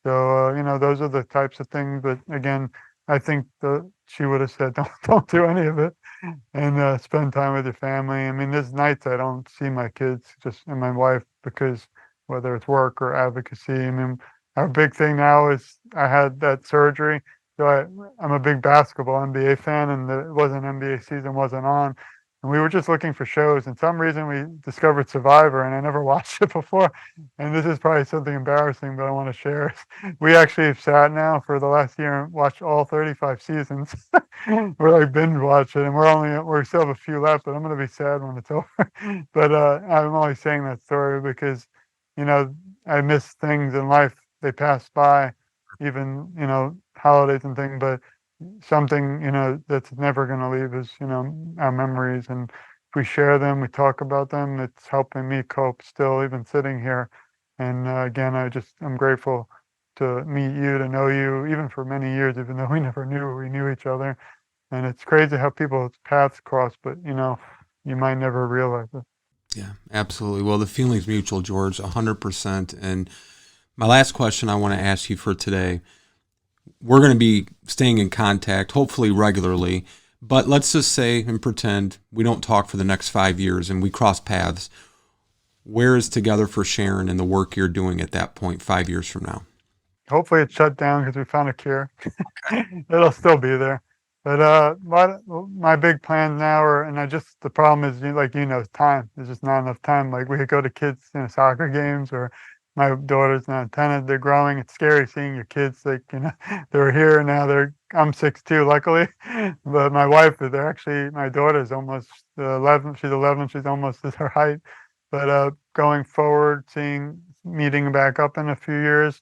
So, those are the types of things. But again, I think she would have said, don't do any of it and spend time with your family. I mean, there's nights I don't see my kids and my wife because whether it's work or advocacy. I mean, our big thing now is I had that surgery. So I'm a big basketball NBA fan, and it wasn't NBA season wasn't on. And we were just looking for shows. And some reason we discovered Survivor, and I never watched it before. And this is probably something embarrassing, but I want to share. We actually have sat now for the last year and watched all 35 seasons. We're like binge watching, and we still have a few left, but I'm going to be sad when it's over. But I'm only saying that story because, I miss things in life. They pass by, even, holidays and things, but something, that's never going to leave is, our memories. And if we share them, we talk about them, it's helping me cope still, even sitting here. And again, I'm grateful to meet you, to know you, even for many years, even though we never knew each other. And it's crazy how people's paths cross, but, you might never realize it. Yeah, absolutely. Well, the feeling's mutual, George, 100%. And my last question I want to ask you for today, we're going to be staying in contact, hopefully regularly, but let's just say and pretend we don't talk for the next 5 years and we cross paths. Where is Together for Sharon and the work you're doing at that point 5 years from now? hopefully it's shut down because we found a cure. It'll still be there. But my big plan now are, and the problem is, time. There's just not enough time. Like we could go to kids, soccer games, or my daughter's not 10, they're growing. It's scary seeing your kids, like, they're here now. I'm 6'2", luckily, but my wife, my daughter's almost 11. She's 11. She's almost at her height. But going forward, meeting back up in a few years,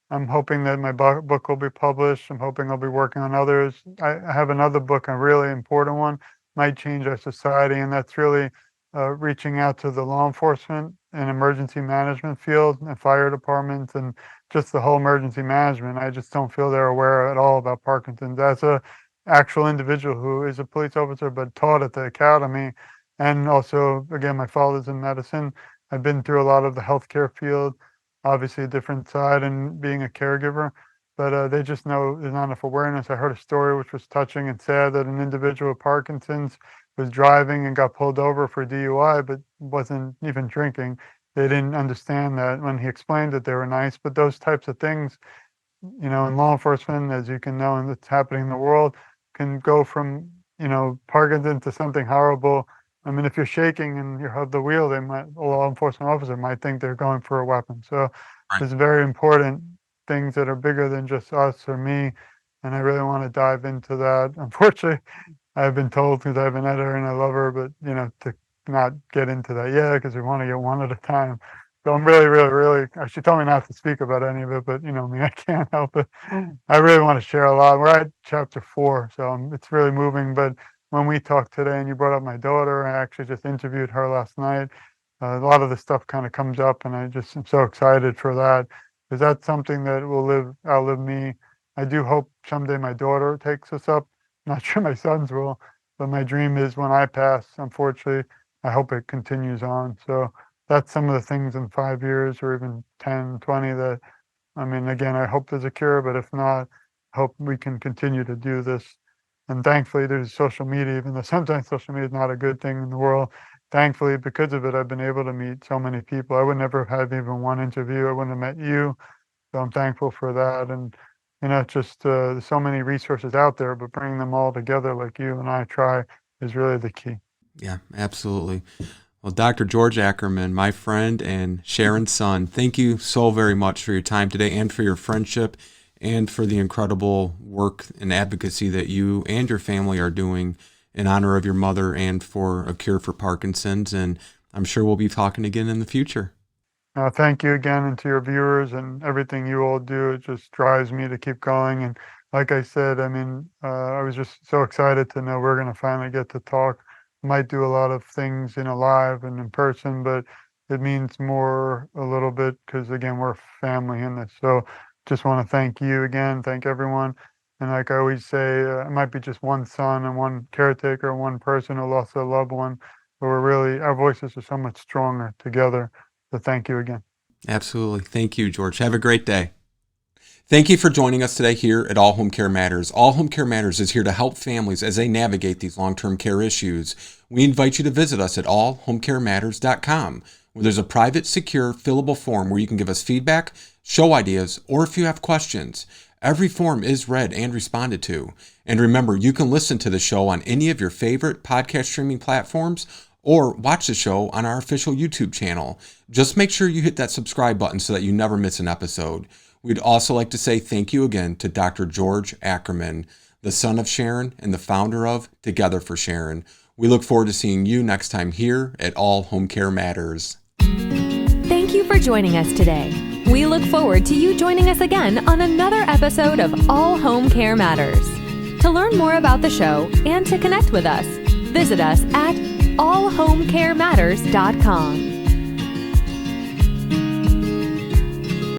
I'm hoping that my book will be published. I'm hoping I'll be working on others. I have another book, a really important one, might change our society, and that's really reaching out to the law enforcement and emergency management field and fire departments and just the whole emergency management. I just don't feel they're aware at all about Parkinson's. As a actual individual who is a police officer but taught at the academy, and also, again, my father's in medicine. I've been through a lot of the healthcare field, obviously a different side and being a caregiver, but they just know there's not enough awareness. I heard a story which was touching and sad that an individual with Parkinson's was driving and got pulled over for DUI, but wasn't even drinking. They didn't understand that. When he explained it, they were nice, but those types of things, in law enforcement, as you can know, and it's happening in the world, can go from, Parkinson to something horrible. I mean, if you're shaking and you have the wheel, a law enforcement officer might think they're going for a weapon. So there's very important things that are bigger than just us or me. And I really want to dive into that. Unfortunately, I've been told, because I have an editor and I love her, but, to not get into that yet, because we want to get one at a time. So I'm really, really, really, she told me not to speak about any of it, but me, I can't help it. I really want to share a lot. We're at chapter 4, so it's really moving. But when we talked today and you brought up my daughter, I actually just interviewed her last night. A lot of the stuff kind of comes up, and I just am so excited for that, because that's something that will outlive me. I do hope someday my daughter takes us up. Not sure my sons will, but my dream is when I pass, unfortunately, I hope it continues on. So that's some of the things in 5 years or even 10, 20 that, again, I hope there's a cure, but if not, I hope we can continue to do this. And thankfully, there's social media, even though sometimes social media is not a good thing in the world. Thankfully, because of it, I've been able to meet so many people. I would never have even one interview. I wouldn't have met you. So I'm thankful for that. And, there's so many resources out there, but bringing them all together like you and I try is really the key. Yeah, absolutely. Well, Dr. George Ackerman, my friend and Sharon's son, thank you so very much for your time today and for your friendship and for the incredible work and advocacy that you and your family are doing in honor of your mother and for a cure for Parkinson's. And I'm sure we'll be talking again in the future. Thank you again, and to your viewers and everything you all do. It just drives me to keep going. And like I said, I was just so excited to know we're going to finally get to talk. Might do a lot of things live and in person, but it means more a little bit because, again, we're family in this. So just want to thank you again, thank everyone. And like I always say, it might be just one son and one caretaker, one person who lost a loved one, but our voices are so much stronger together. So thank you again. Absolutely. Thank you, George. Have a great day. Thank you for joining us today here at All Home Care Matters. All Home Care Matters is here to help families as they navigate these long-term care issues. We invite you to visit us at allhomecarematters.com, where there's a private, secure, fillable form where you can give us feedback, show ideas, or if you have questions. Every form is read and responded to. And remember, you can listen to the show on any of your favorite podcast streaming platforms or watch the show on our official YouTube channel. Just make sure you hit that subscribe button so that you never miss an episode. We'd also like to say thank you again to Dr. George Ackerman, the son of Sharon and the founder of TogetherForSharon. We look forward to seeing you next time here at All Home Care Matters. Thank you for joining us today. We look forward to you joining us again on another episode of All Home Care Matters. To learn more about the show and to connect with us, visit us at allhomecarematters.com.